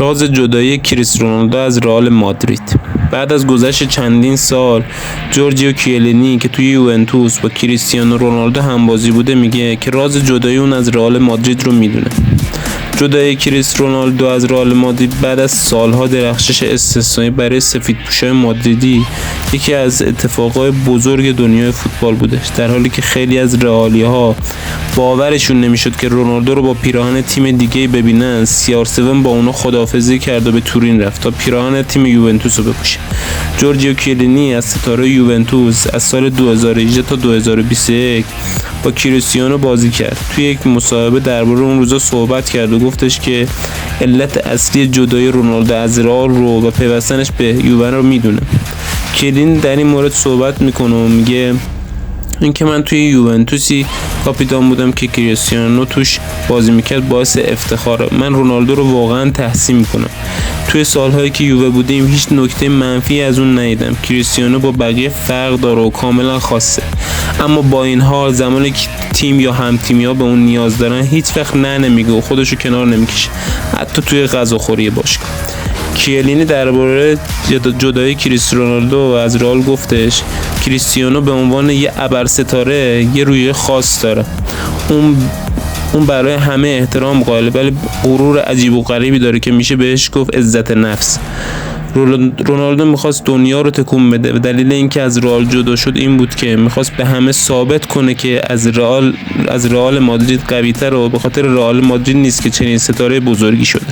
راز جدایی کریس رونالدو از رئال مادرید. بعد از گذشت چندین سال، جورجیو کیلینی که توی یوونتوس با کریستیانو رونالدو همبازی بوده میگه که راز جدایی اون از رئال مادرید رو میدونه. جدایی کریس رونالدو از رئال مادرید بعد از سالها درخشش استثنایی برای سفیدپوشای مادریدی یکی از اتفاقات بزرگ دنیای فوتبال بوده، در حالی که خیلی از رئالی‌ها باورشون نمیشد که رونالدو رو با پیراهن تیم دیگه‌ای ببینن. CR7 با اونا خداحافظی کرد و به تورین رفت تا پیراهن تیم یوونتوس رو بپوشه. جورجیو کیلینی از ستاره یوونتوس از سال 2018 تا 2021 با کریستیانو بازی کرد. توی یک مصاحبه درباره اون روزا صحبت کرد و گفتش که علت اصلی جدایی رونالدو از رئال رو و پیوستنش به یووه رو میدونه. کیلین در این مورد صحبت میکنه و میگه اینکه من توی یوونتوسی کاپیتان بودم که کریستیانو توش بازی میکرد باعث افتخاره. من رونالدو رو واقعا تحسین میکنم. توی سالهایی که یووه بودیم هیچ نکته منفی از اون ندیدم. کریستیانو با بقیه فرق داره و کاملا خاصه، اما با این حال زمانی که تیم یا هم تیمی‌ها به اون نیاز دارن هیچ وقت نه نمیگه و خودشو کنار نمیکشه، حتی توی غذاخوری باشگاه. کیلینی درباره جدایی کریس رونالدو از رئال گفتش کریستیانو به عنوان یه ابرستاره یه رویه خاص داره. اون برای همه احترام قائله، ولی غرور عجیب و غریبی داره که میشه بهش گفت عزت نفس. رونالدو میخواست دنیا رو تکون بده و دلیل اینکه از رئال جدا شد این بود که میخواست به همه ثابت کنه که از رئال مادرید قوی‌تره و به خاطر رئال مادرید نیست که چنین ستاره بزرگی شده.